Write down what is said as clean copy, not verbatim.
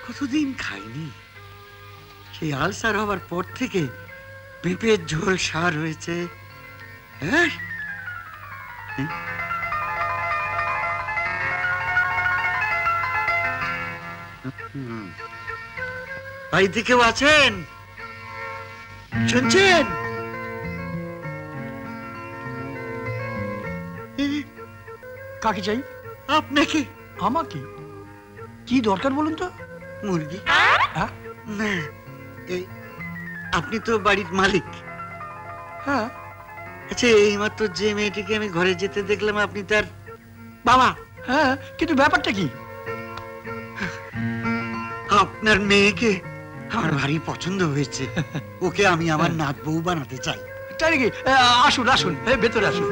কতদিন খাইনি, সেই আলসার হবার পর থেকে পেঁপের ঝোল সার হয়েছে। হ্যাঁ, বাড়িতে কেউ আছেন? শুনছেন? কাকে চাই? আপনাকে। আমাকে? কি দরকার বলুন তো? মুরগি? না, এই আপনি তো বাড়ির মালিক। হ্যাঁ। আচ্ছা, এইমাত্র যে মেয়েটিকে আমি ঘরে যেতে দেখলাম, আপনি তার বাবা? হ্যাঁ, কিন্তু ব্যাপারটা কি? আপনার মেয়েকে আমার ভারী পছন্দ হয়েছে, ওকে আমি আমার নাত বউ বানাতে চাই। তাই নাকি? আসুন আসুন, ভেতরে আসুন।